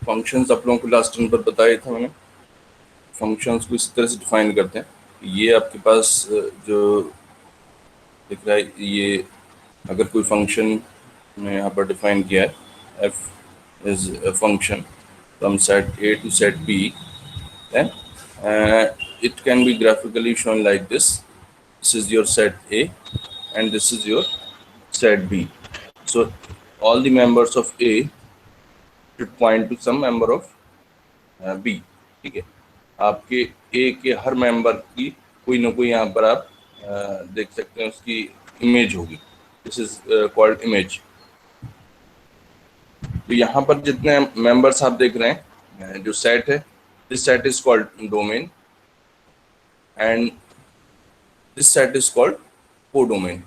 Functions आप लोगों को लास्ट टाइम पर बताया था मैंने। फंक्शंस को इस तरह से डिफाइन करते हैं। ये आपके पास जो दिख रहा है, ये अगर कोई फंक्शन में यहाँ पर डिफाइन किया है, f is a function from set A to set B, then it can be graphically shown like this. This is your set A and this is your set B. So all the members of A should point to some member of B. ठीक है, आपके A के हर member की कोई ना कोई यहाँ पर आप देख सकते हैं उसकी इमेज होगी। This is called image. तो यहाँ पर जितने मेंबर्स आप देख रहे हैं, जो सेट है, this set is called domain and this set is called codomain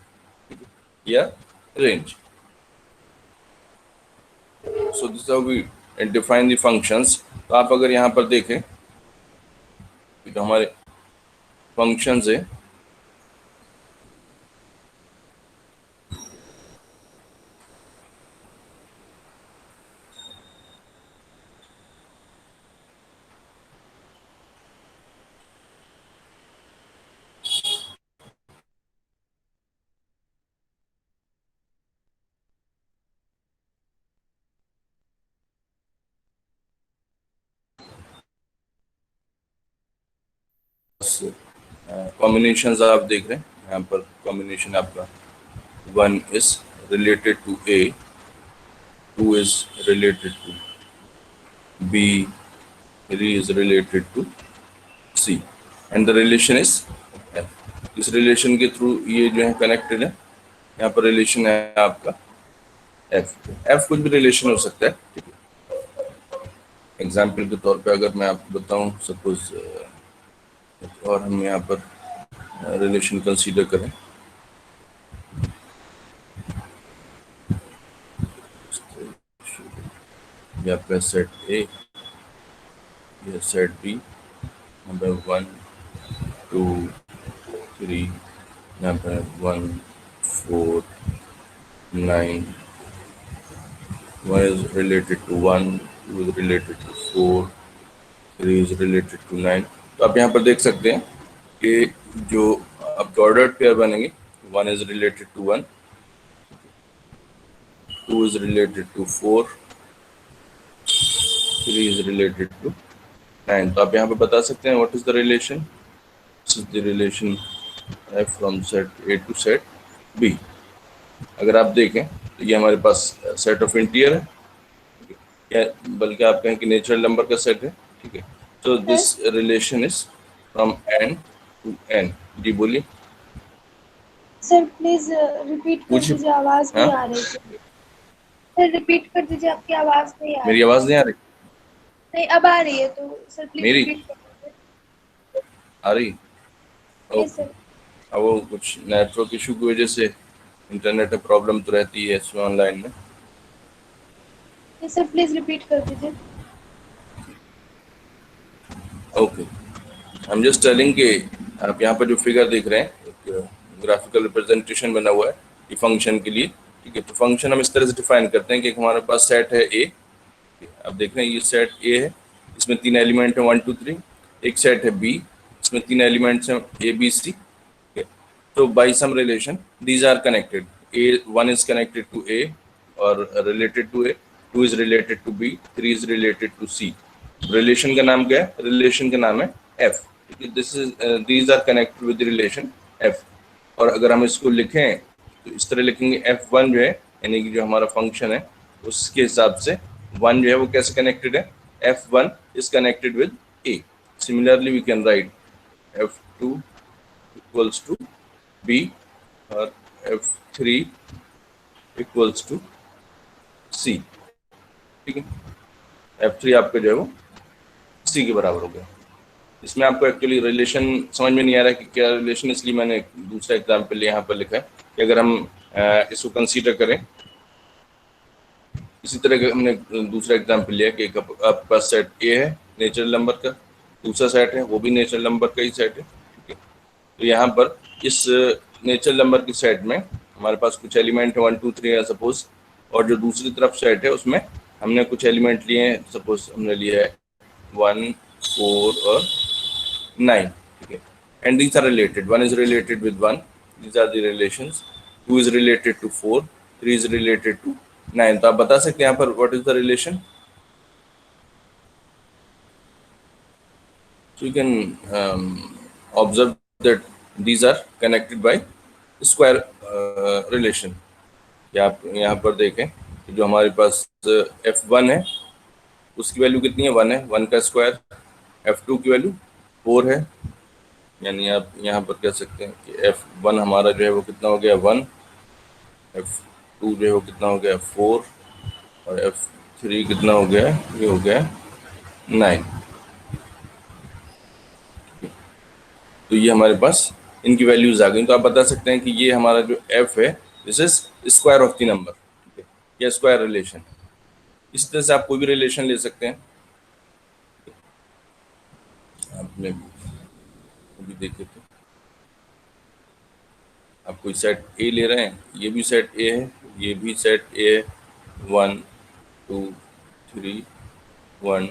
या range. So this how we define the functions. तो आप अगर यहाँ पर देखें तो हमारे फंक्शंस है, कॉम्बिनेशंस आप देख रहे हैं। यहाँ पर कॉम्बिनेशन आपका 1 is related to A, 2 is related to B, 3 is related to C, and the relation is F। इस रिलेशन के थ्रू ये जो है कनेक्टेड है। यहाँ पर रिलेशन है आपका F कुछ भी रिलेशन हो सकता है। ठीक है, एग्जाम्पल के तौर पे अगर मैं आपको बताऊं, सपोज और हम यहाँ पर रिलेशन कंसीडर करें, ये आपका सेट ए, ये सेट बी, नंबर 1 2 3, यहाँ पर 1 4 9, 1 is related to 1, 2 is related to 4, 3 is related to 9। तो आप यहाँ पर देख सकते हैं कि जो आपके ऑर्डर्ड पेयर बनेंगे, 1 is related to 1, 2 is related to 4, 3 is related to 9। तो आप यहाँ पे बता सकते हैं what is the relation. This is the relation F from set A to set B। अगर आप देखें तो ये हमारे पास सेट ऑफ इंटीजर है, या बल्कि आप कहें कि नेचुरल नंबर का सेट है। ठीक है, तो this relation is from n to n। जी बोलिए सर, प्लीज रिपीट कर दीजिए, आवाज नहीं आ रही। सर रिपीट कर दीजिए, आपकी आवाज नहीं आ रही। मेरी आवाज नहीं आ रही? नहीं, अब आ रही है, तो सर प्लीज रिपीट कर दीजिए। आ रही? Yes sir. अब वो कुछ नेटवर्क इशू की वजह से इंटरनेट में प्रॉब्लम तो रहती है इसमें ऑनलाइन में। यस सर, प्लीज रिपीट कर दीजिए। Okay, I am just telling कि आप यहाँ पर जो फिगर देख रहे हैं, एक ग्राफिकल रिप्रेजेंटेशन बना हुआ है ये फंक्शन के लिए। ठीक है, तो फंक्शन हम इस तरह से डिफाइन करते हैं कि हमारे पास सेट है ए। आप देख रहे हैं ये सेट ए है, इसमें 3 एलिमेंट है 1 2 3। एक सेट है बी, इसमें 3 एलिमेंट्स हैं ए बी सी। तो by some relation these are connected. A1 is connected to A और related to A, 2 is related to B, 3 is related to C। Relation का नाम क्या है? रिलेशन का नाम है F। This is these are connected with relation F। और अगर हम इसको लिखें तो इस तरह लिखेंगे F1 जो है, यानी कि जो हमारा फंक्शन है उसके हिसाब से 1 जो है वो कैसे कनेक्टेड है? F1 is connected with A। Similarly we can write F2 equals to B और F3 equals to C। ठीक है, F3 आपका जो है वो C के बराबर हो गया। इसमें आपको एक्चुअली रिलेशन समझ में नहीं आ रहा है कि क्या रिलेशन, इसलिए मैंने दूसरा एग्जाम्पल यहाँ पर लिखा है कि अगर हम इसको कंसीडर करें, इसी तरह का हमने दूसरा एग्जाम्पल लिया कि आपके पास सेट ए है नेचुरल नंबर का, दूसरा सेट है वो भी नेचुरल नंबर का ही सेट है। ठीक है, तो यहाँ पर इस नेचुरल नंबर के सेट में हमारे पास कुछ एलिमेंट है 1 2 3 है सपोज, और जो दूसरी तरफ सेट है उसमें हमने कुछ एलिमेंट लिए हैं, सपोज हमने लिया है 1, 4 और 9, ठीक है, and these are related, 1 is related with 1, these are the relations, 2 is related to 4, 3 is related to 9। तो आप बता सकते हैं यहाँ पर what is the relation? So you can observe that these are connected by square relation। या आप यहाँ पर देखें कि जो हमारे पास f1 है उसकी वैल्यू कितनी है? 1 है, 1 का स्क्वायर। f2 की वैल्यू 4 है, यानी आप यहाँ पर कह सकते हैं कि f1 हमारा जो है वो कितना हो गया? 1, f2 जो है वो कितना हो गया? 4, और f3 कितना हो गया? ये हो गया 9। तो ये हमारे पास इनकी वैल्यूज आ गई। तो आप बता सकते हैं कि ये हमारा जो f है this is square of the number, ठीक है, या स्क्वायर रिलेशन। इस तरह से आप कोई भी रिलेशन ले सकते हैं। आपने अभी देखे थे, आप कोई सेट ए ले रहे हैं, ये भी सेट ए है, ये भी सेट ए है, 1 2 3, 1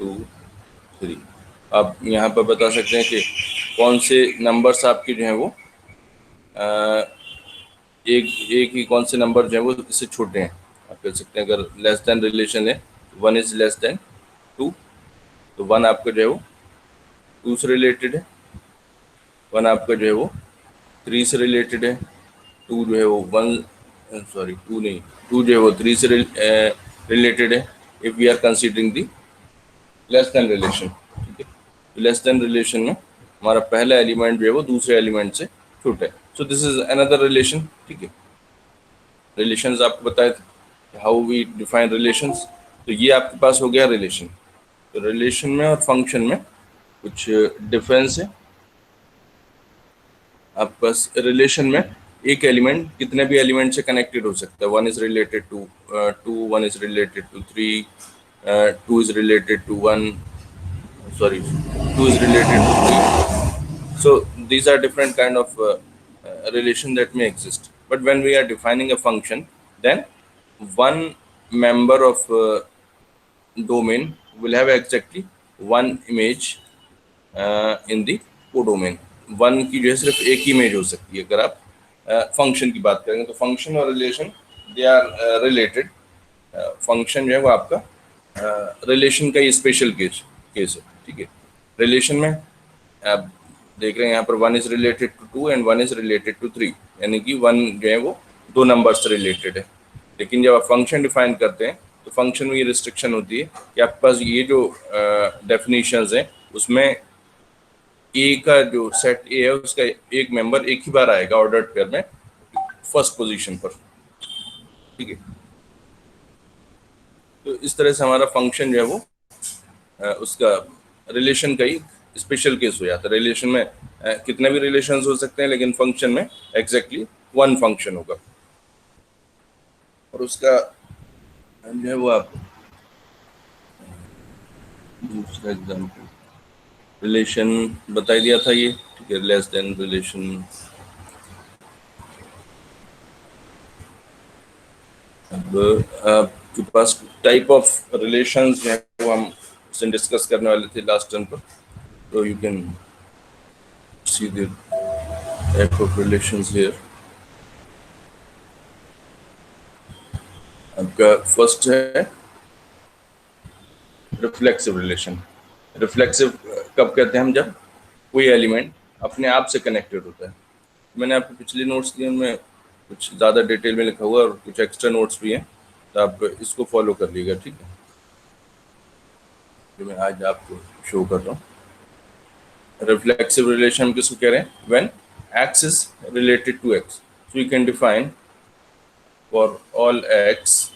2 3। आप यहाँ पर बता सकते हैं कि कौन से नंबर्स आपके जो हैं वो एक ही कौन से नंबर जो है वो इससे छोटे हैं। आप कह सकते हैं अगर लेस देन रिलेशन है, 1 इज लेस देन 2, तो 1 आपका जो है वो 2 से रिलेटेड है, 1 आपका जो है वो 3 से रिलेटेड है, 2 जो है वो 2 नहीं, 2 जो है वो 3 से रिलेटेड है if we are considering the less than relation, ठीक है। तो लेस देन रिलेशन में हमारा पहला एलिमेंट जो है वो दूसरे एलिमेंट से छोटा है। सो दिस इज अनदर रिलेशन, ठीक है। रिलेशंस आपको बताए थे हाउ वी डिफाइन रिलेशंस। तो ये आपके पास हो गया रिलेशन। तो रिलेशन में और फंक्शन में कुछ डिफरेंस है। आपके पास रिलेशन में एक एलिमेंट कितने भी एलिमेंट से कनेक्टेड हो सकता है। 1 is related to 2, 1 is related to 3, 2 is related to 1, sorry, 2 is related to 3. So these are different kind of relation that may exist. But when we are defining a function, then one member of domain will have exactly one image in the codomain। One की जो है सिर्फ एक ही image हो सकती है। अगर आप फंक्शन की बात करेंगे तो फंक्शन और relation they are related. Function जो है वो आपका रिलेशन का ये स्पेशल केस है, ठीक है। रिलेशन में आप देख रहे हैं यहाँ पर 1 is related to 2 and 1 is related to 3, यानी कि 1 जो है वो 2 नंबर से रिलेटेड है। लेकिन जब आप फंक्शन डिफाइन करते हैं तो फंक्शन में ये रिस्ट्रिक्शन होती है कि आपके पास ये जो डेफिनेशंस हैं उसमें ए का जो सेट ए है उसका एक मेंबर एक ही बार आएगा ऑर्डर्ड पेयर में फर्स्ट पोजीशन पर, ठीक है। तो इस तरह से हमारा फंक्शन जो है वो उसका रिलेशन का ही स्पेशल केस हो जाता है। रिलेशन में कितने भी रिलेशंस हो सकते हैं, लेकिन फंक्शन में एग्जैक्टली वन फंक्शन होगा। और उसका जो है वो आप दूसरा एग्जाम्पल रिलेशन बता दिया था ये, ठीक है, लेस देन रिलेशन। अब आपके पास टाइप ऑफ रिलेशंस जो है वो हम इसे डिस्कस करने वाले थे लास्ट टर्म पर। तो you can see the type of relations here. आपका फर्स्ट है रिफ्लेक्सिव रिलेशन। रिफ्लेक्सिव कब कहते हैं हम? जब कोई एलिमेंट अपने आप से कनेक्टेड होता है। मैंने आपको पिछले नोट्स दिए, उनमें कुछ ज़्यादा डिटेल में लिखा हुआ है और कुछ एक्स्ट्रा नोट्स भी हैं, तो आप इसको फॉलो कर लीजिएगा, ठीक है, जो मैं आज आपको शो कर रहा हूँ। रिफ्लेक्सिव रिलेशन किसको कह रहे हैं? When x is related to x, so you can define for all x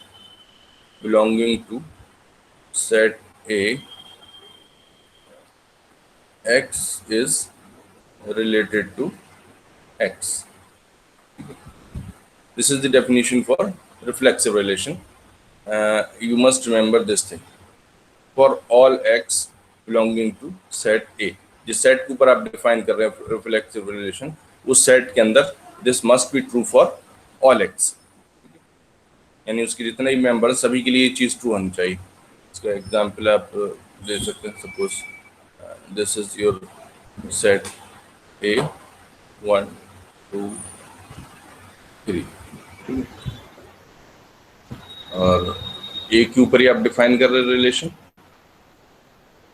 belonging to set A, x is related to x. This is the definition for reflexive relation. You must remember this thing. For all x belonging to set A, जिस set के ऊपर आप define कर रहे हैं reflexive relation, उस set के अंदर this must be true for all x। यानी उसके जितने भी मेंबर सभी के लिए ये चीज़ ट्रू होनी चाहिए। इसका एग्जांपल आप दे सकते हैं, suppose this is your set ए 1 2 3, और ए के ऊपर ही आप डिफाइन कर रहे रिलेशन।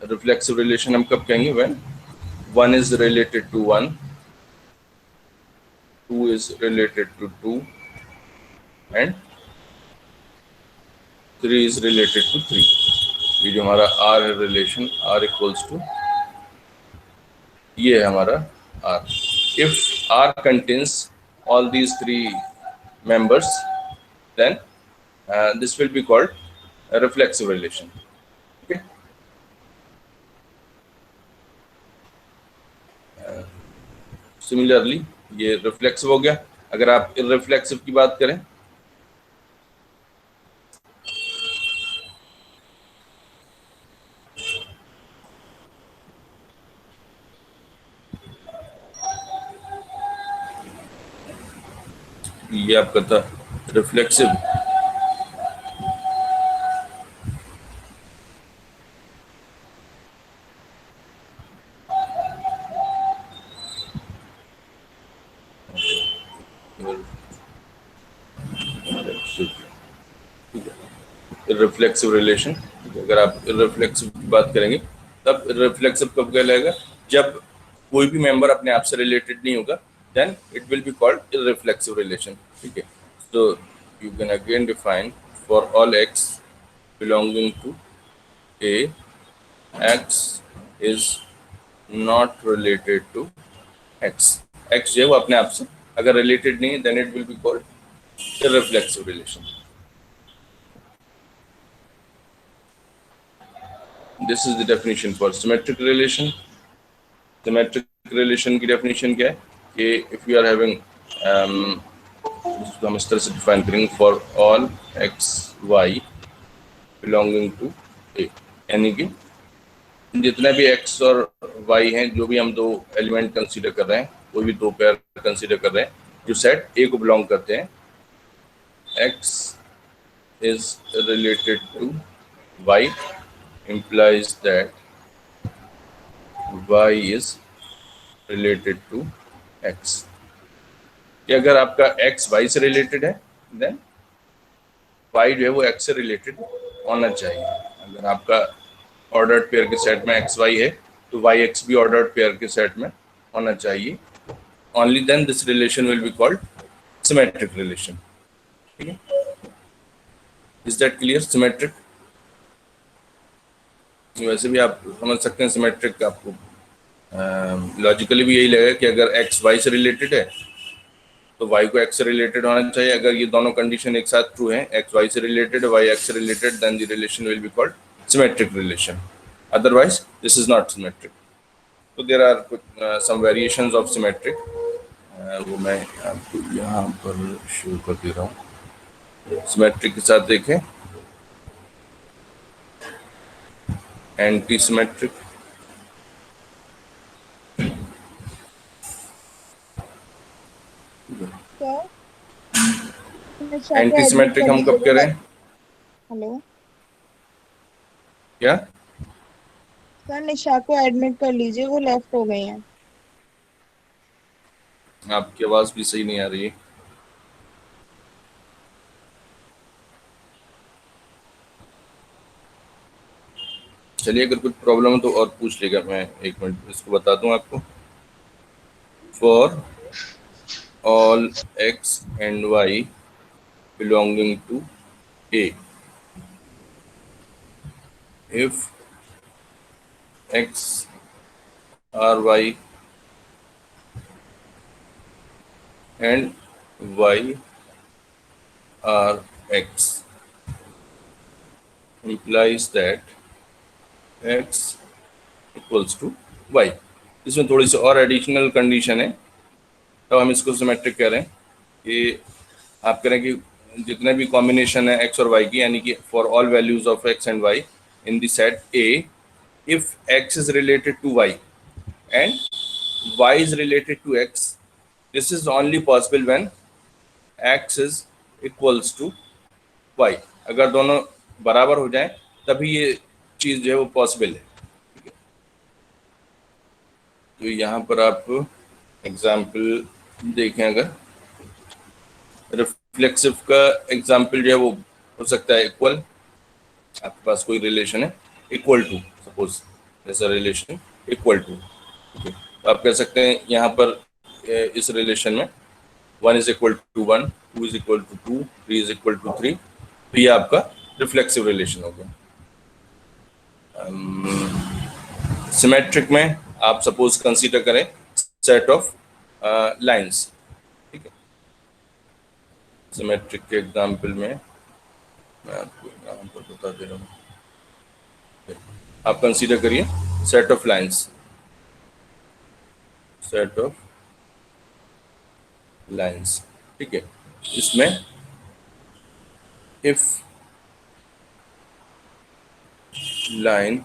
रिफ्लेक्सिव रिलेशन हम कब कहेंगे? When 1 is related to 1, 2 is related to 2, and 3 is related to 3। ये जो हमारा R है रिलेशन, R इक्वल्स टू, ये है हमारा R। If R contains all these three members, then this will be called a reflexive relation। Okay? Similarly, ये reflexive हो गया। अगर आप इररिफ्लेक्सिव की बात करें, ये आपका था रिफ्लेक्सिव। रिफ्लेक्सिव रिलेशन, अगर आप रिफ्लेक्सिव की बात करेंगे तब रिफ्लेक्सिव कब कहलाएगा? जब कोई भी मेंबर अपने आप से रिलेटेड नहीं होगा, then it will be called irreflexive relation. ठीक है, so you can again define for all x belonging to A, x is not related to x. X जो है वो अपने आप से अगर रिलेटेड नहीं है, then it will be called irreflexive relation. This is the definition for symmetric relation। Symmetric relation की definition क्या है कि if we are having इसको हम इस तरह से डिफाइन करेंगे, for all x y belonging to A, यानी कि जितने भी x और y हैं, जो भी हम दो एलिमेंट कंसीडर कर रहे हैं, कोई भी दो पेयर कंसीडर कर रहे हैं जो सेट A को बिलोंग करते हैं, x is related to y implies that y is related to x। कि अगर आपका x y से रिलेटेड है, देन y जो है वो x से रिलेटेड होना चाहिए। अगर आपका ऑर्डर्ड पेयर के सेट में x y है, तो y x भी ऑर्डर्ड पेयर के सेट में होना चाहिए। Only then this relation will be called symmetric relation. ठीक है, इज दैट क्लियर? सिमेट्रिक, वैसे भी आप समझ सकते हैं सिमेट्रिक, आपको लॉजिकली भी यही लगेगा कि अगर x y से रिलेटेड है तो y को x से रिलेटेड होना चाहिए। अगर ये दोनों कंडीशन एक साथ ट्रू हैं, x y से रिलेटेड, y x से related, then the relation will be called symmetric relation. Otherwise this is not symmetric. तो there are some variations of symmetric, वो मैं आपको यहाँ पर शो कर दे रहा हूँ। सिमेट्रिक के साथ देखें एंटी सिमेट्रिक, एंटी सिमेट्रिक हम कब करें? हेलो क्या सर, निशा को एडमिट कर लीजिए, वो लेफ्ट हो गई हैं। आपकी आवाज भी सही नहीं आ रही है। चलिए, अगर कुछ प्रॉब्लम हो तो और पूछ लेगा, मैं एक मिनट इसको बता दूं आपको। For all x and y belonging to A, if x R y and y are x implies that x equals to y। इसमें थोड़ी सी और एडिशनल कंडीशन है, तो हम इसको सिमेट्रिक कह रहे हैं कि आप करें कि जितने भी कॉम्बिनेशन है x और y की, यानी कि for all values of x and y in the set A, if x is related to y and y is related to x, this is only possible when x is equals to y, अगर दोनों बराबर हो जाएं तभी ये चीज जो है वो पॉसिबल है। ठीक है, तो यहाँ पर आप एग्जाम्पल देखें, अगर रिफ्लेक्सिव का एग्जाम्पल जो है वो हो सकता है इक्वल, आपके पास कोई रिलेशन है इक्वल टू, सपोज ऐसा रिलेशन इक्वल टू, तो आप कह सकते हैं यहाँ पर इस रिलेशन में 1 is equal to 1, 2 is equal to 2, 3 is equal to 3, तो ये आपका रिफ्लेक्सिव रिलेशन हो गया। सिमेट्रिक में आप सपोज कंसीडर करें सेट ऑफ लाइंस। ठीक है, सिमेट्रिक के एग्जाम्पल में मैं आपको यहाँ पर बता दे रहा हूँ। आप कंसीडर करिए set of lines, set of lines. ठीक है, इसमें if line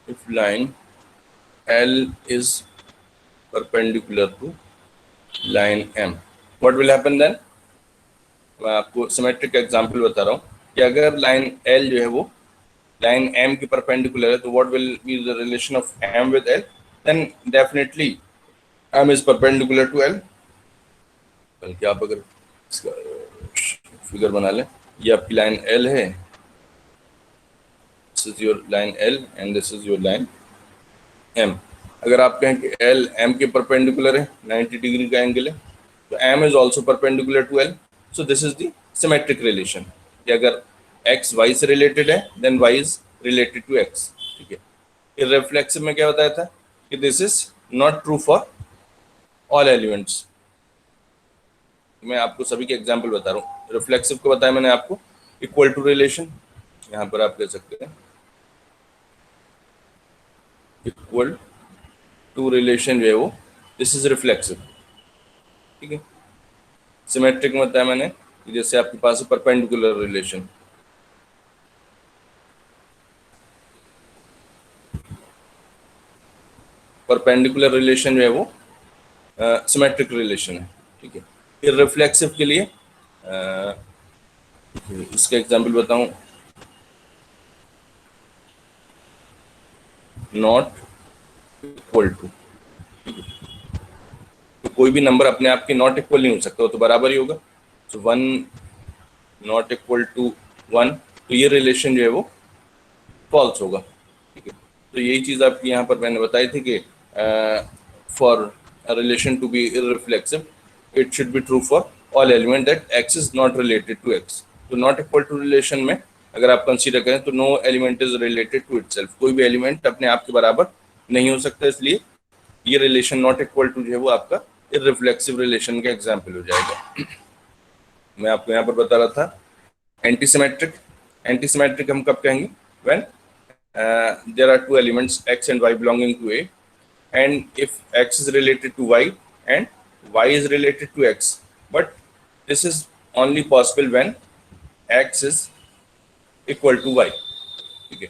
if line L is perpendicular to line M, what will happen then? मैं आपको सिमेट्रिक एग्जांपल बता रहा हूँ कि अगर लाइन L जो है वो लाइन M की परपेंडिकुलर है, तो what will be the relation of M with L? Then definitely M is perpendicular to L। बल्कि आप अगर इसका फिगर बना लें, ये आपकी लाइन L है, this is your line L and this is your line M। अगर आप कहें कि L M के परपेंडिकुलर है, 90 डिग्री का एंगल है, तो M is also perpendicular to L, so this is the symmetric relation कि अगर x y से रिलेटेड है then y is related to x। ठीक है, ये रिफ्लेक्सिव में क्या बताया था कि this is not true for all elements. मैं आपको सभी के एग्जांपल बता रहा हूँ। रिफ्लेक्सिव को बताया मैंने आपको इक्वल टू रिलेशन, यहाँ पर आप कह सकते हैं इक्वल टू रिलेशन जो है वो दिस इज रिफ्लेक्सिव। ठीक है, सिमेट्रिक में बताया मैंने कि जैसे आपके पास है परपेंडिकुलर रिलेशन, परपेंडिकुलर रिलेशन जो है वो सिमेट्रिक रिलेशन है। ठीक है, फिर रिफ्लेक्सिव के लिए इसका एग्जांपल बताऊं, नॉट इक्वल टू, तो कोई भी नंबर अपने आप के नॉट इक्वल नहीं हो सकता, वो तो बराबर ही होगा। तो 1 नॉट इक्वल टू 1, तो ये रिलेशन जो है वो फॉल्स होगा। ठीक है, तो यही चीज़ आपकी यहाँ पर मैंने बताई थी कि for a relation to be irreflexive, it should be true for all element that x is not related to x। तो नॉट इक्वल टू रिलेशन में अगर आप कंसीडर करें तो no element is related to itself, कोई भी element अपने आप के बराबर नहीं हो सकता, इसलिए ये रिलेशन नॉट इक्वल टू जो है वो आपका इररिफ्लेक्सिव रिलेशन का एग्जाम्पल हो जाएगा। मैं आपको यहाँ पर बता रहा था एंटीसिमेट्रिक। एंटीसिमेट्रिक हम कब कहेंगे? When there are two elements x and y belonging to A, and if x is related to y and y is related to x, but this is only possible when x is equal to y। ठीक है,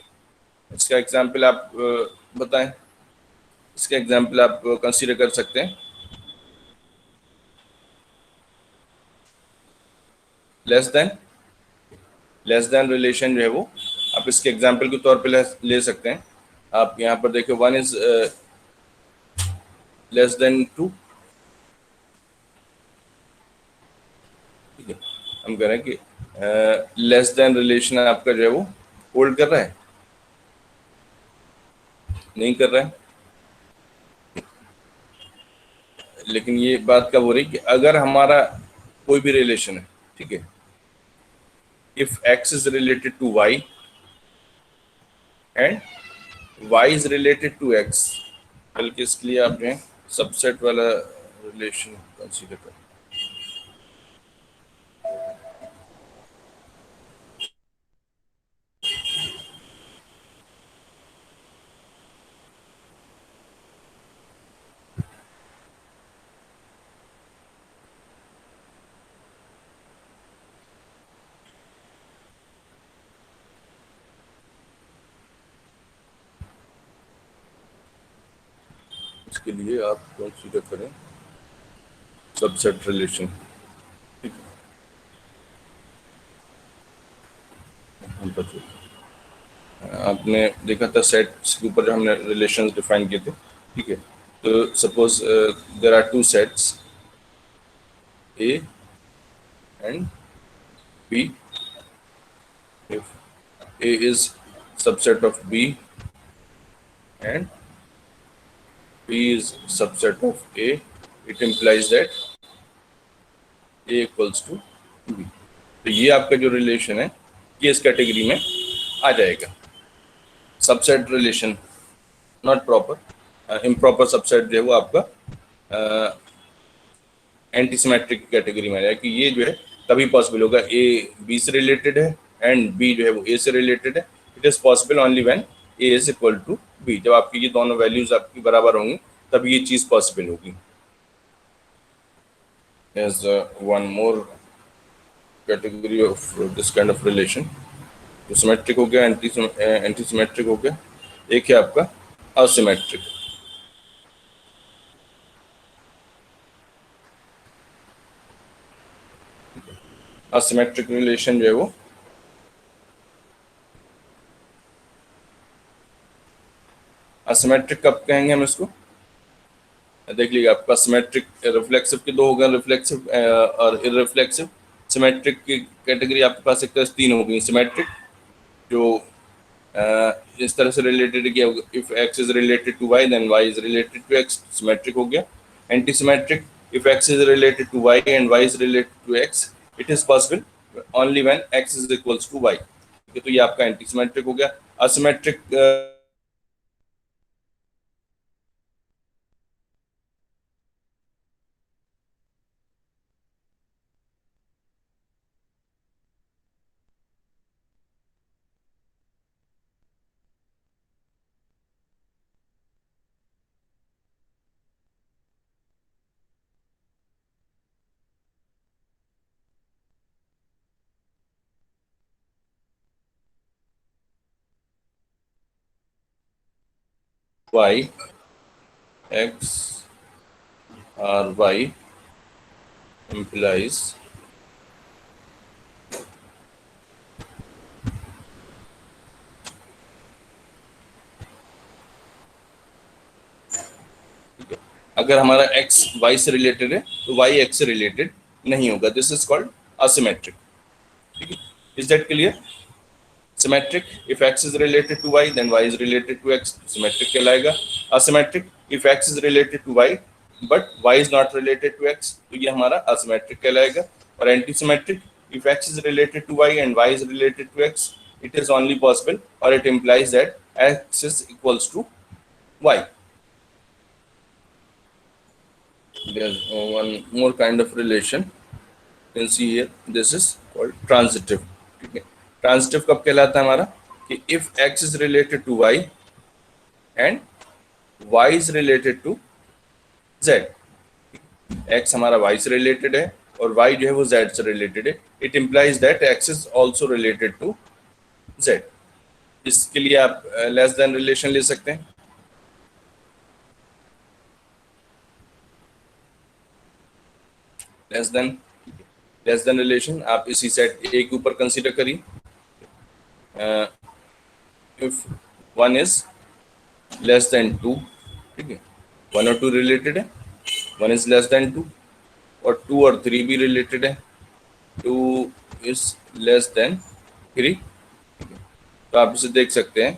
इसका example आप बताएं, इसका example आप consider कर सकते हैं लेस देन रिलेशन जो है वो आप इसके एग्जाम्पल के तौर पे ले सकते हैं। आप यहाँ पर देखिए 1 इज लेस देन 2। ठीक है, हम कह रहे हैं कि लेस देन रिलेशन आपका जो है वो होल्ड कर रहा है, नहीं कर रहा है। लेकिन ये बात कब हो रही कि अगर हमारा कोई भी रिलेशन है, ठीक है, if x is related to y and y is related to x, बल्कि इसके लिए आप जो है सबसेट वाला रिलेशन कंसीडर करें। इसके लिए आप कंसीडर करें सबसेट रिलेशन। ठीक है, हम पर आपने देखा था सेट्स के ऊपर जो हमने रिलेशंस डिफाइन किए थे। ठीक है, तो suppose there are two sets A and B. If A is subset of B and B is subset of A, it implies that A equals to B। तो ये आपका जो रिलेशन है ये इस कैटेगरी में आ जाएगा। Subset relation not proper, improper subset जो है वो आपका एंटी सिमेट्रिक कैटेगरी में आ जाएगा कि ये जो है तभी पॉसिबल होगा ए बी से रिलेटेड है एंड बी जो है वो ए से रिलेटेड है। It is possible only when A is equal to B. जब आपकी ये दोनों वैल्यूज आपकी बराबर होंगी तब ये चीज पॉसिबल होगी। There's one more category of this kind of relation, जो सिमेट्रिक हो गया, एंटी सिमेट्रिक हो गया। एक है आपका असिमेट्रिक। असिमेट्रिक रिलेशन जो है वो असिमेट्रिक कब कहेंगे हम इसको, देख लीजिए। आपका सिमेट्रिक रिफ्लेक्सिव के दो होगा, रिफ्लेक्सिव और इररिफ्लेक्सिव। सिमेट्रिक की कैटेगरी आपके पास एक तरह से तीन हो गई। सिमेट्रिक जो इस तरह से रिलेटेड है कि if x is related to y then y is related to x, symmetric हो गया। Anti symmetric, if x is related to y and y is related to x, it is possible only when x is equals to y. ठीक है, तो ये आपका antisymmetric हो गया। Asymmetric y x or y implies अगर हमारा x y से रिलेटेड है तो y x से रिलेटेड नहीं होगा। This is called asymmetric. ठीक है, is that clear? Symmetric, if x is related to y then y is related to x, symmetric कहलाएगा। Asymmetric, if x is related to y but y is not related to x, तो ये हमारा asymmetric कहलाएगा। और anti symmetric, if x is related to y and y is related to x, it is only possible or it implies that x is equals to y। There's one more kind of relation you can see here, this is called transitive। ठीक है, transitive कब कहलाता है हमारा कि if x is related to y and y is related to z, x हमारा y से related है और y जो है वो z से रिलेटेड है, it implies that x is also related to z। इसके लिए आप लेस देन रिलेशन ले सकते हैं। लेस देन रिलेशन आप इसी सेट ए के ऊपर कंसीडर करिए। If one is less than two, ठीक है, वन और टू रिलेटेड है, one is less than two, और टू और थ्री भी रिलेटेड है, two is less than three. तो आप इसे देख सकते हैं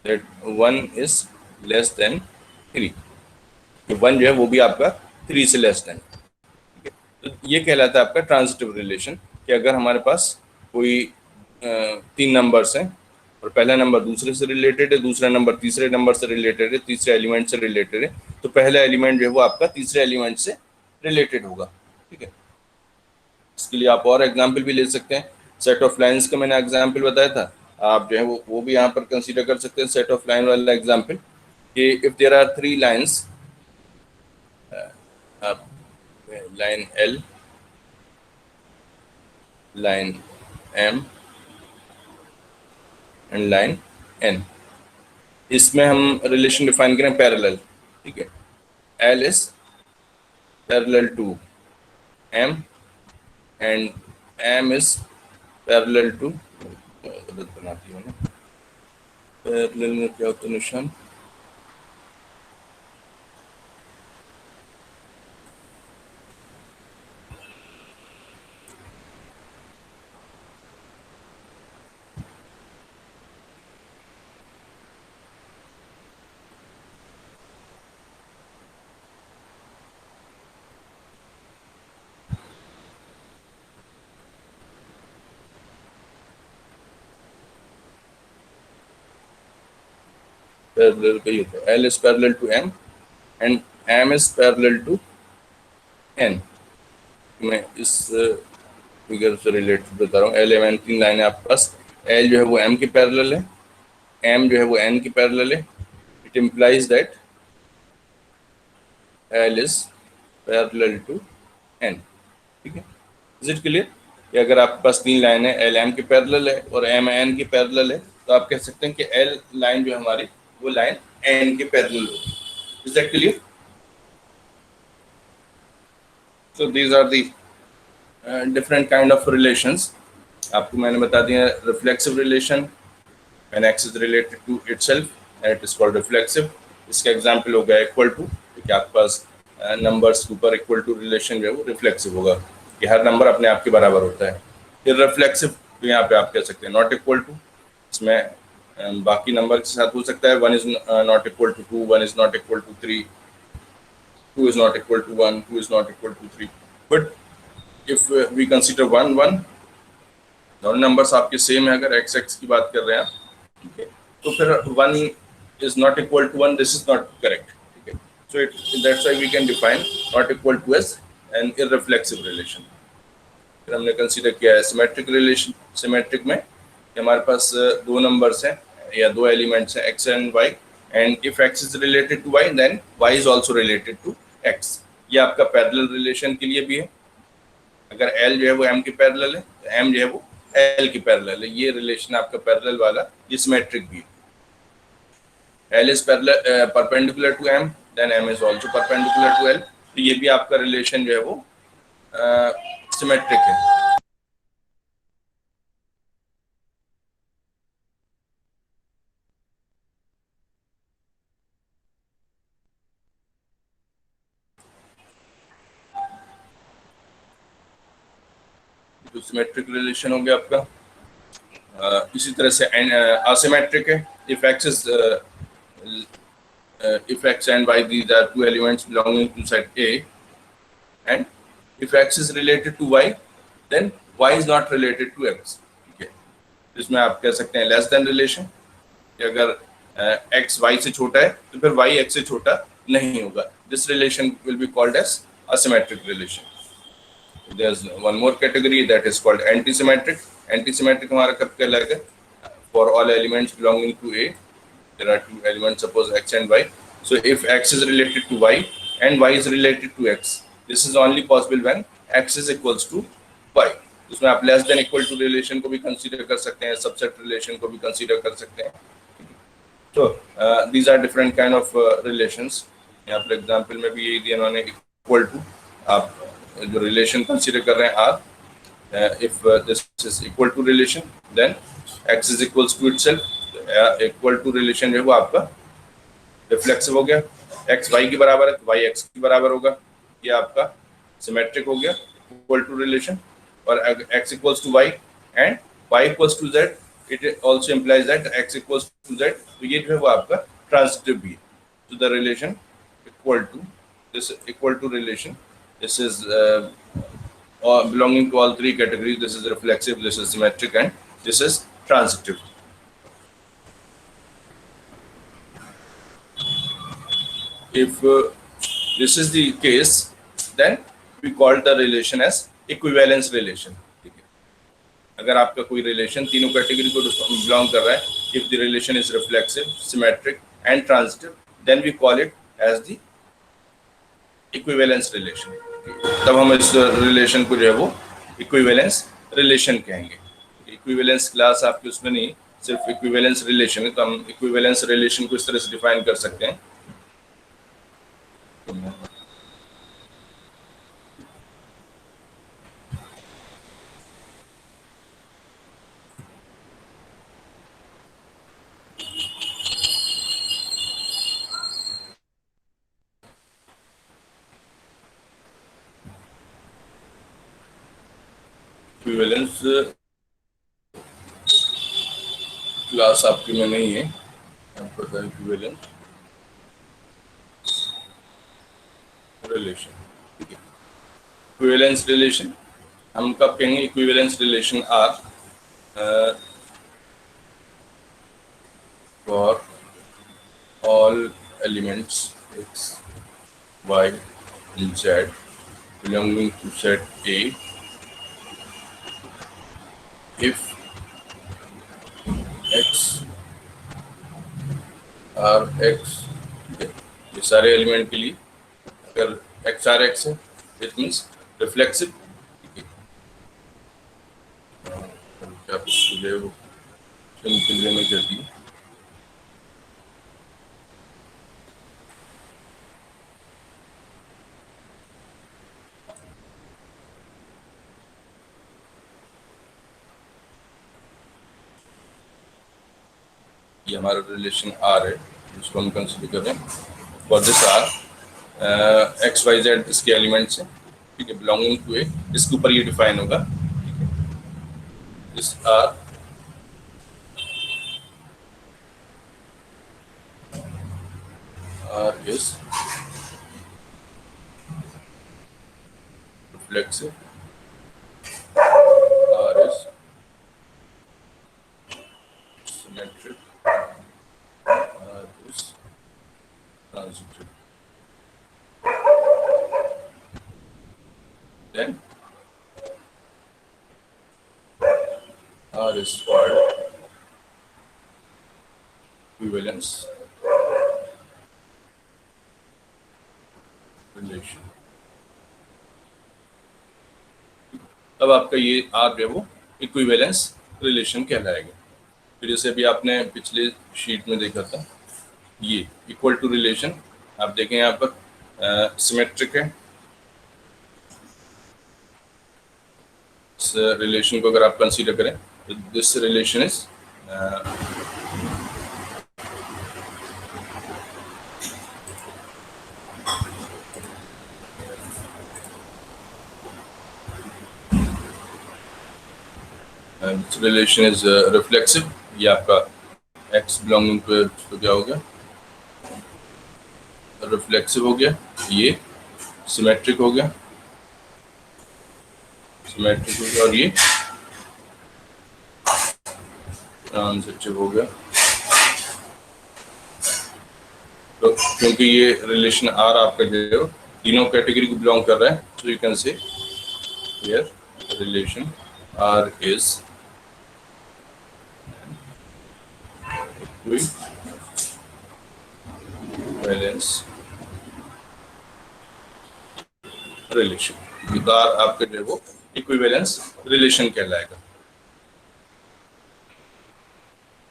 that one is less than three, one जो है वो भी आपका थ्री से लेस देन। तो ये कहलाता है आपका ट्रांजिटिव रिलेशन कि अगर हमारे पास कोई तीन नंबर्स हैं और पहला नंबर दूसरे से रिलेटेड है, दूसरा नंबर तीसरे नंबर से रिलेटेड है, तीसरे एलिमेंट से रिलेटेड है, तो पहला एलिमेंट जो है वो आपका तीसरे एलिमेंट से रिलेटेड होगा। ठीक है, इसके लिए आप और एग्जाम्पल भी ले सकते हैं। सेट ऑफ लाइन्स का मैंने एग्जाम्पल बताया था, आप जो है वो भी यहाँ पर कंसीडर कर सकते हैं सेट ऑफ लाइन वाला एग्जाम्पल कि if there are three lines, line L, line M and line N। इसमें हम रिलेशन डिफाइन करें पैरेलल, ठीक है। L is parallel to M and M is parallel to, गलत बनाती हूँ ना, पैरेलल में क्या होता है निशान, पैरेलल का ये होता है L is parallel to M and M is parallel to N। मैं इस फिगर से रिलेटेड बता रहा हूँ। L M N तीन लाइन है आपके पास। L जो है वो M की पैरेलल है, M जो है वो N की पैरेलल है। It implies that L is parallel to N, ठीक है। इज इट क्लियर कि अगर आपके पास तीन लाइन है, L M की पैरेलल है और M N की पैरेलल है, तो आप कह सकते हैं कि L लाइन जो हमारी वो लाइन N के पैरेलल होगी। Is that clear? So these are the different kind of relations. आपको मैंने बता दिया reflexive relation, when x is related to itself and it is called reflexive. इसका एग्जांपल हो गया इक्वल टू, कि आपके पास नंबर्स के ऊपर इक्वल टू रिलेशन जो है वो रिफ्लेक्सिव होगा, कि हर नंबर अपने आप के बराबर होता है। फिर रिफ्लेक्सिव तो यहाँ पे आप कह सकते हैं नॉट इक्वल टू, इसमें बाकी नंबर के साथ हो सकता है 1 is not equal to 2, 1 is not equal to 3, 2 is not equal to 1, 2 is not equal to 3. But if we consider 1, 1, दोनों नंबर्स आपके सेम है, अगर x x की बात कर रहे हैं आप, ठीक है, तो फिर 1 is not equal to 1, this is not correct, ठीक है। So that's why we can define not equal to as an irreflexive relation। फिर हमने कंसीडर किया है सिमेट्रिक रिलेशन। सिमेट्रिक में हमारे पास दो नंबर्स हैं या दो एलिमेंट्स हैं x and y, and if x is related to y then y is also related to x। ये आपका पैरेलल रिलेशन के लिए भी है। अगर L जो है वो M की पैरेलल है तो M जो है वो L की पैरेलल है। ये रिलेशन आपका पैरेलल वाला, ये सिमेट्रिक भी है। L is perpendicular to M then M is also perpendicular to L, तो ये भी आपका रिलेशन जो है वो सिमेट्रिक है। तो सिमेट्रिक रिलेशन हो गया आपका। इसी तरह से असिमेट्रिक है। If x and y these are two elements belonging to set A, and if x is related to y then y is not related to x, ठीक है। इसमें आप कह सकते हैं लेस देन रिलेशन, कि अगर x y से छोटा है तो फिर y x से छोटा नहीं होगा। This relation will be called as asymmetric relation। There's one more category that is called antisymmetric। Antisymmetric हमारा कब कहलाएगा? For all elements belonging to A, there are two elements, suppose x and y. So if x is related to y and y is related to x, this is only possible when x is equals to y। उसमें आप less than equal to relation को भी consider कर सकते हैं, subset relation को भी consider कर सकते हैं। So these are different kind of relations। यहाँ पर example में भी यही दिया उन्होंने, equal to, आप जो रिलेशन कंसीडर कर रहे हैं आप, if this is equal to relation then x is equals to itself. Equal to relation जो है वो आपका रिफ्लेक्सिव हो गया। x y की बराबर है तो y x की बराबर होगा, ये आपका सिमेट्रिक हो गया इक्वल टू रिलेशन। और x equals to y and y equals to z, it also implies that x equals to z, तो ये जो है वो आपका ट्रांजिटिव भी है। तो the relation equal to this equal to relation, this is belonging to all three categories। This is reflexive, this is symmetric, and this is transitive। If this is the case, then we call the relation as equivalence relation, ठीक है। अगर आपका कोई relation तीनों category को belong कर रहा है, if the relation is reflexive, symmetric and transitive, then we call it as the equivalence relation। तब हम इस रिलेशन को जो है वो इक्विवेलेंस रिलेशन कहेंगे। इक्विवेलेंस क्लास आपकी उसमें नहीं, सिर्फ इक्विवेलेंस रिलेशन है, तो हम इक्विवेलेंस रिलेशन को इस तरह से डिफाइन कर सकते हैं। इक्विवेलेंस क्लास आपकी में नहीं है, आपको पता है इक्विवेलेंस रिलेशन, ठीक है। इक्विवेलेंस रिलेशन हम कब कहेंगे? Equivalence relation R for all elements x, y and z belonging to set A if x R x, ये सारे एलिमेंट के लिए अगर x आर x है इट मीन्स रिफ्लेक्सिव, क्या सिंपल में करती है। ये हमारा रिलेशन आर है जिसको हम कंसिडर करें for this R x y z इसके एलिमेंट्स हैं, ठीक है, बिलोंगिंग टू ए, इसके ऊपर ये डिफाइन होगा, ठीक है। This R is reflexive, R is symmetric, R is transitive. Then R is called equivalence relation. अब आपका ये R जो है वो इक्विवेलेंस रिलेशन कहलाएगा। फिर जैसे अभी आपने पिछले शीट में देखा था, ये इक्वल टू रिलेशन आप देखें यहाँ पर सिमेट्रिक है। इस रिलेशन को अगर आप कंसीडर करें तो this relation is relation is reflexive. ये आपका x बिलोंगिंग टू क्या हो गया? रिफ्लेक्सिव हो गया। ये सिमेट्रिक हो गया, सिमेट्रिक हो गया, और ये ट्रांजिटिव हो गया। तो क्योंकि ये रिलेशन आर आपका जो है तीनों कैटेगरी को बिलोंग कर रहा है, so you can say here relation R is equivalence relation। R आपके जो है वो इक्विवेलेंस रिलेशन कहलाएगा।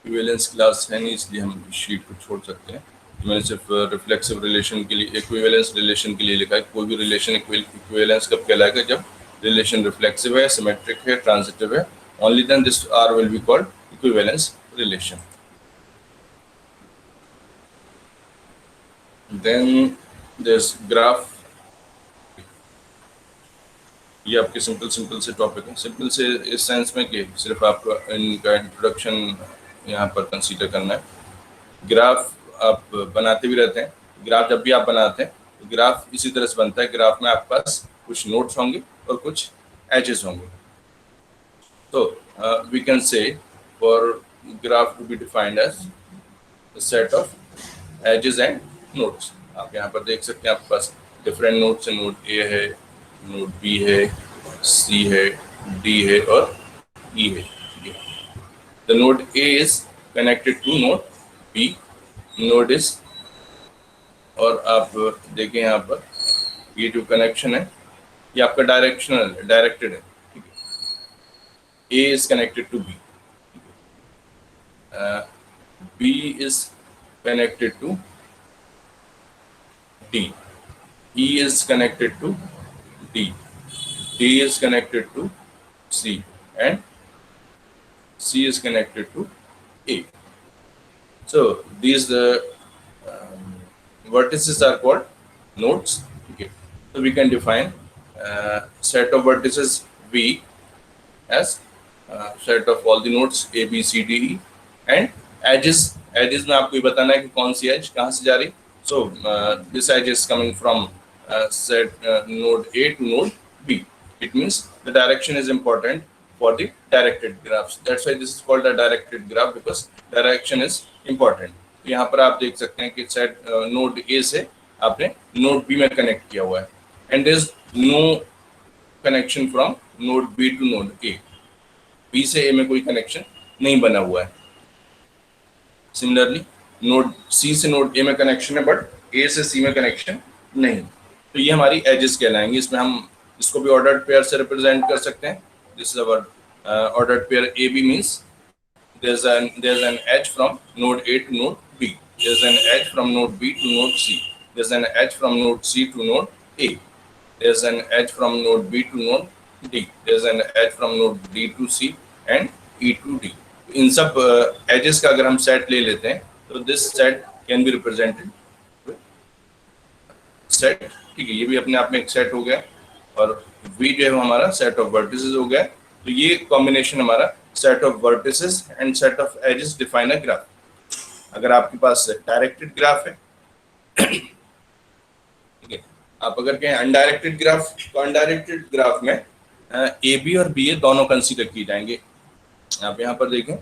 इक्विवेलेंस क्लास है नहीं इसलिए हम इस शीट को छोड़ सकते हैं। मैंने सिर्फ रिफ्लेक्सिव रिलेशन के लिए, इक्विवेलेंस रिलेशन के लिए लिखा है। कोई भी रिलेशन इक्विवेलेंस कब कहलाएगा? जब रिलेशन रिफ्लेक्सिव है, सिमेट्रिक है, ट्रांजिटिव है, only then this R will be called equivalence relation. Then this graph, ये आपके सिंपल से टॉपिक है। सिंपल से इस सेंस में कि सिर्फ आपको इनका इंट्रोडक्शन यहाँ पर कंसीडर करना है। ग्राफ आप बनाते भी रहते हैं। ग्राफ जब भी आप बनाते हैं तो ग्राफ इसी तरह से बनता है। ग्राफ में आपके पास कुछ नोड्स होंगे और कुछ एजेस होंगे। तो we can say for graph to be defined as set of edges and nodes. आप यहाँ पर देख सकते हैं आपके पास डिफरेंट नोड्स हैं। नोड ए है, नोड बी है, सी है, डी है और ई है। The node A is connected to node B, node is, और आप देखें यहाँ पर ये जो कनेक्शन है ये आपका डायरेक्शनल है, डायरेक्टेड है, ठीक है। A is connected to B. B is connected to D, E is connected to D, D is connected to C, and C is connected to A. So these vertices are called nodes. Okay. So we can define set of vertices V as set of all the nodes A, B, C, D, E, and edges. Edges में आपको ये बताना है कि कौन सी edge कहाँ से जा रही. So this edge is coming from set node A to node B. It means the direction is important for the directed graphs. That's why this is called a directed graph, because direction is important. तो यहाँ पर आप देख सकते हैं कि set node A से आपने नोड B में कनेक्ट किया हुआ है, and there is no connection from node B to node A. B से A में कोई कनेक्शन नहीं बना हुआ है. सिमिलरली नोड C से नोड A में कनेक्शन है, बट A से C में कनेक्शन नहीं. तो ये हमारी एजेस कहलाएंगी. इसमें हम इसको भी ऑर्डर्ड पेयर से रिप्रेजेंट कर सकते हैं. This is our ordered pair AB means there's an edge from node A to node B. There's an edge from node B to node C. There's an edge from node C to node A. There's an edge from node B to node D. There's an edge from node D to C and E to D. इन सब edges का अगर हम set ले लेते हैं तो this set can be represented set. ठीक है, ये भी अपने आप में एक सेट हो गया, और V जो है हमारा सेट ऑफ वर्टिसेस हो गया. तो ये कॉम्बिनेशन हमारा set of vertices and set of edges define a graph. अगर आपके पास डायरेक्टेड ग्राफ है, ठीक है, आप अगर कहें अनडायरेक्टेड ग्राफ, तो अनडायरेक्टेड ग्राफ में ए बी और बी ए दोनों कंसीडर किए जाएंगे. आप यहाँ पर देखें,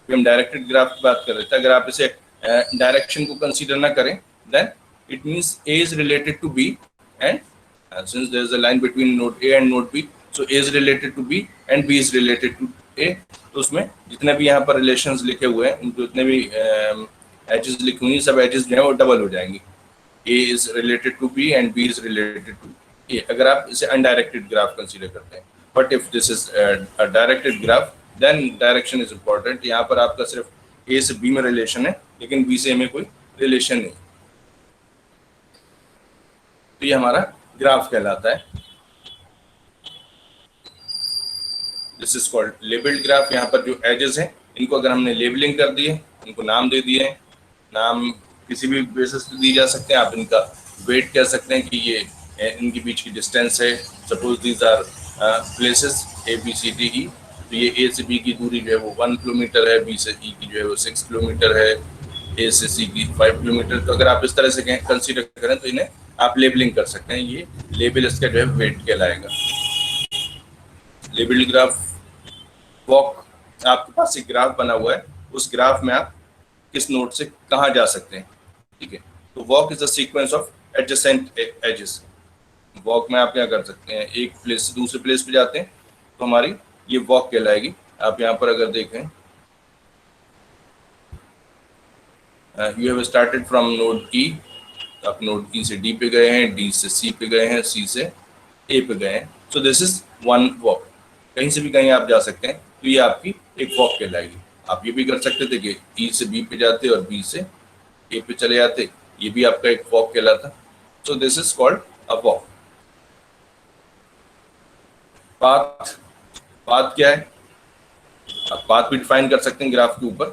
हम डायरेक्टेड ग्राफ की बात कर रहे थे. अगर आप इसे डायरेक्शन को कंसीडर ना करें, then it means A is related to B, and since there is a line between node A and node B, so A is related to B and B is related to A. तो उसमें जितने भी यहाँ पर relations लिखे हुए हैं, उनको जितने भी एजेस लिखी हुई, सब एजेस जो है वो डबल हो जाएंगी. A is related to B and B is related to A, अगर आप इसे अनडायरेक्टेड ग्राफ कंसीडर करते हैं. But if this is a directed graph, then direction is important. यहाँ पर आपका सिर्फ ए से बी में रिलेशन है, लेकिन बी से ए में कोई रिलेशन नहीं. तो ये हमारा ग्राफ कहलाता है. This is called labelled graph. यहाँ पर जो एजेस हैं, इनको अगर हमने लेबलिंग कर दिए, इनको नाम दे दिए, नाम किसी भी बेसिस पे दी जा सकते हैं. आप इनका वेट कह सकते हैं कि ये इनके बीच की डिस्टेंस है. Suppose these are places A B C D E. तो ये ए से बी की दूरी जो है वो 1 किलोमीटर है, बी से ई की जो है वो 6 किलोमीटर है, ए से सी की 5 किलोमीटर. तो अगर आप इस तरह से कंसीडर करें तो इन्हें आप लेबलिंग कर सकते हैं. ये लेबल इसका जो है वेट कहलाएगा. Labelled graph. वॉक, आपके पास एक ग्राफ बना हुआ है, उस ग्राफ में आप किस नोड से कहाँ जा सकते हैं. ठीक है, तो walk is the sequence of adjacent edges. Walk में आप क्या कर सकते हैं, एक प्लेस से दूसरे प्लेस पे जाते हैं, तो हमारी ये वॉक कहलाएगी. आप यहाँ पर अगर देखें, you have started from node E. आप नोड ई से डी पे गए हैं, डी से सी पे गए हैं, सी से ए पे गए हैं. सो दिस इज वन वॉक. कहीं से भी कहीं आप जा सकते हैं, तो ये आपकी एक वॉक कहलाएगी. आप ये भी कर सकते थे कि ई से बी पे जाते और बी से ए पे चले जाते, ये भी आपका एक वॉक कहलाता. सो this is called a walk. Path. Path क्या है, आप पाथ भी डिफाइन कर सकते हैं ग्राफ के ऊपर.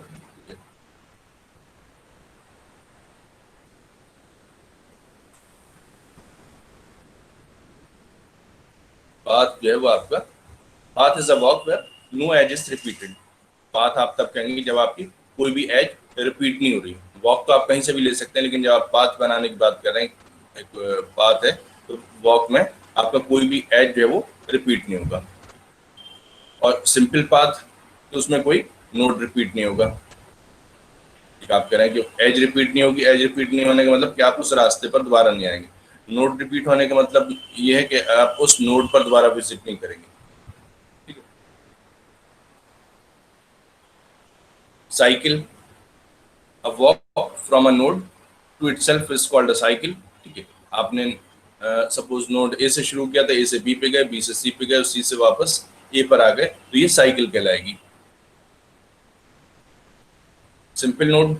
पाथ जो है वो आपका, path is a walk where no edge is repeated. Path आप तब कहेंगे जब आपकी कोई भी एज रिपीट नहीं हो रही. वॉक तो आप कहीं से भी ले सकते हैं, लेकिन जब आप पाथ बनाने की बात कर रहे हैं, एक पाथ है, तो वॉक में आपका कोई भी एज जो है वो रिपीट नहीं होगा. और सिंपल पाथ, तो उसमें कोई नोड रिपीट नहीं होगा. आप कह रहे हैं कि एज रिपीट नहीं होगी. एज रिपीट नहीं होने का मतलब कि आप उस रास्ते पर दोबारा नहीं आएंगे. नोड रिपीट होने का मतलब ये है कि आप उस नोड पर दोबारा विजिट नहीं करेंगे. ठीक है. Cycle. A walk from a node to itself is called a cycle. ठीक है, आपने सपोज नोड ए से शुरू किया था, ए से बी पे गए, बी से सी पे गए, सी से वापस ए पर आ गए, तो ये साइकिल कहलाएगी. सिंपल नोड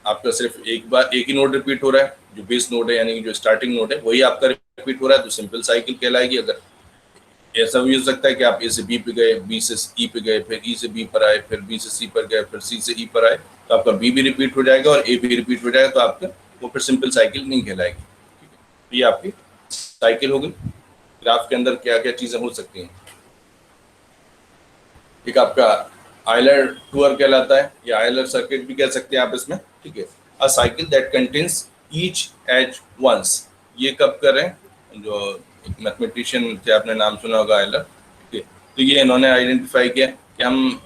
आपका सिर्फ एक ही नोड रिपीट हो रहा है, जो बेस नोड है यानी कि जो स्टार्टिंग नोड है वही आपका रिपीट हो रहा है, तो सिंपल साइकिल कहलाएगी। अगर ऐसा भी हो सकता है कि आप ए से बी पे गए, बी से ई पे गए, फिर ई से बी पर आए, फिर बी से सी पर गए, फिर सी से ई पर आए, तो आपका बी भी रिपीट हो जाएगा और ए भी रिपीट हो जाएगा, तो आपका वो फिर सिंपल साइकिल नहीं कहलाएगी। ठीक है, तो ये आपकी साइकिल हो गई। ग्राफ के अंदर क्या क्या चीजें हो सकती हैं, एक आपका आयलर टूर कहलाता है या आयलर सर्किट भी कह सकते हैं आप इसमें। ठीक है, a cycle that contains each edge once, ये कब कर रहे हैं, जो एक मैथमेटिशियन थे आपने नाम सुना होगा आयलर। ठीक है, तो ये इन्होंने आइडेंटिफाई किया कि हम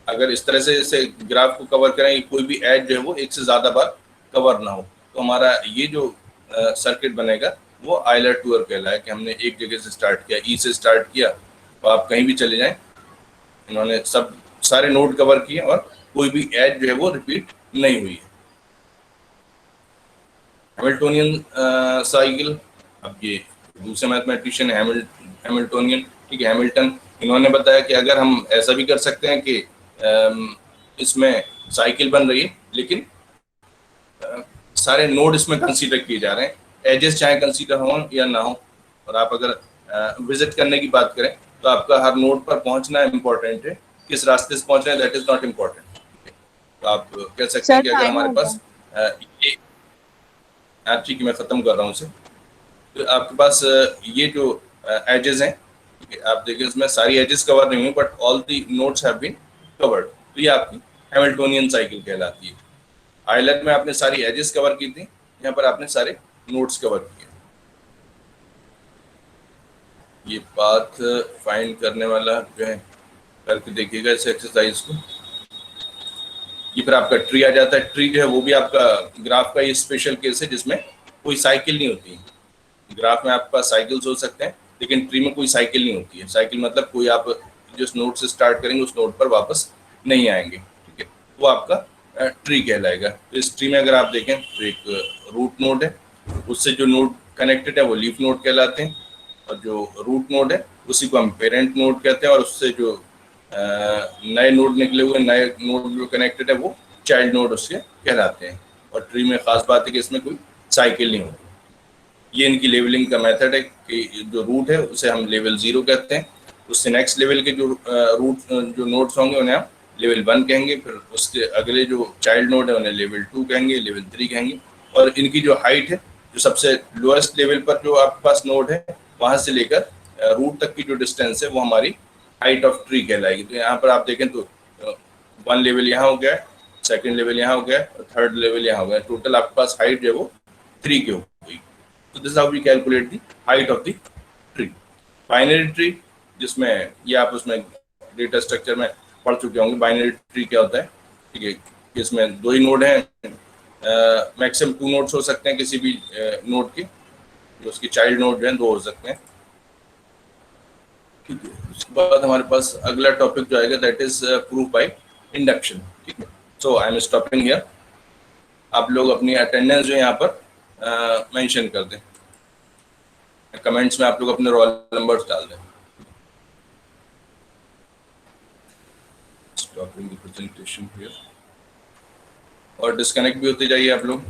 अगर इस तरह से इसे ग्राफ को कवर करें, कोई भी एज जो है वो एक से ज्यादा बार कवर ना हो, तो हमारा ये जो सर्किट बनेगा वो आयलर टूर कहलाए कि हमने एक जगह से स्टार्ट किया, ई से स्टार्ट किया, तो आप कहीं भी चले जाएं, इन्होंने सब सारे नोड कवर किए और कोई भी एज जो है वो रिपीट नहीं हुई है। हैमिल्टोनियन साइकिल, अब ये दूसरे मैथमेटिशियन हैमिल्टोनियन, ठीक है, हैमिल्टन, इन्होंने बताया कि अगर हम ऐसा भी कर सकते हैं कि इसमें साइकिल बन रही है लेकिन सारे नोड इसमें कंसीडर किए जा रहे हैं, एजेस चाहे कंसीडर हो या ना हो, और आप अगर विजिट करने की बात करें तो आपका हर नोड पर पहुंचना इम्पोर्टेंट है, किस रास्ते से पहुंच रहे हैं दैट इज नॉट इम्पोर्टेंट। तो आप कह सकते हैं कि अगर हमारे पास ये, ठीक है मैं खत्म कर रहा हूँ उसे, तो आपके पास ये जो एजेस हैं, ठीक है, आप देखिए इसमें सारी एजेस कवर नहीं हुई but all the nodes have been covered, तो ये आपकी हैमिल्टोनियन साइकिल कहलाती है। आयलर में आपने सारी एजेस कवर की थी, यहाँ पर आपने सारे नोड्स कवर किए। ये पाथ फाइंड करने वाला जो है करके देखिएगा इस एक्सरसाइज को। ये फिर आपका ट्री आ जाता है, ट्री जो है वो भी आपका ग्राफ का ये स्पेशल केस है जिसमें कोई साइकिल नहीं होती है। ग्राफ में आपके पास साइकिल्स हो सकते हैं लेकिन ट्री में कोई साइकिल नहीं होती है। साइकिल मतलब कोई आप जिस नोड से स्टार्ट करेंगे उस नोड पर वापस नहीं आएंगे, ठीक है, वो आपका ट्री कहलाएगा। तो इस ट्री में अगर आप देखें तो एक रूट नोड है, उससे जो नोड कनेक्टेड है वो लीफ नोड कहलाते हैं, और जो रूट नोड है उसी को हम पेरेंट नोड कहते हैं, और उससे जो नए नोड निकले हुए नए नोड जो कनेक्टेड है वो चाइल्ड नोड उसके कहलाते हैं। और ट्री में खास बात है कि इसमें कोई साइकिल नहीं होती। ये इनकी लेवलिंग का मेथड है कि जो रूट है उसे हम लेवल 0 कहते हैं, उससे नेक्स्ट लेवल के जो रूट जो नोड्स होंगे उन्हें हम लेवल 1 कहेंगे, फिर उसके अगले जो चाइल्ड नोड है उन्हें लेवल 2 कहेंगे, लेवल 3 कहेंगे, और इनकी जो हाइट है, जो सबसे लोएस्ट लेवल पर जो आपके पास नोड है वहां से लेकर रूट तक की जो डिस्टेंस है वो हमारी हाइट ऑफ ट्री कहलाएगी। तो यहाँ पर आप देखें तो 1 लेवल यहाँ हो गया, सेकंड लेवल यहाँ हो गया और थर्ड लेवल यहाँ हो गया, टोटल आपके पास हाइट जो है वो 3 की हो गई। तो this how we calculate the height of the tree. Binary tree, जिसमें ये आप उसमें डेटा स्ट्रक्चर में पढ़ चुके होंगे, बाइनरी ट्री क्या होता है, ठीक है, इसमें 2 ही नोड हैं, मैक्सिमम 2 नोड्स हो सकते हैं किसी भी नोड के, जो उसकी चाइल्ड नोड जो है 2 हो सकते हैं। ठीक है, उसके बाद हमारे पास अगला टॉपिक जो आएगा that is proof by induction. ठीक है, सो आई एम स्टॉपिंग हियर। आप लोग अपनी अटेंडेंस जो यहाँ पर मेंशन कर दें, कमेंट्स में आप लोग अपने रोल नंबर्स डाल दें। स्टॉपिंग द प्रेजेंटेशन हियर, और डिस्कनेक्ट भी होते जाइए आप लोग।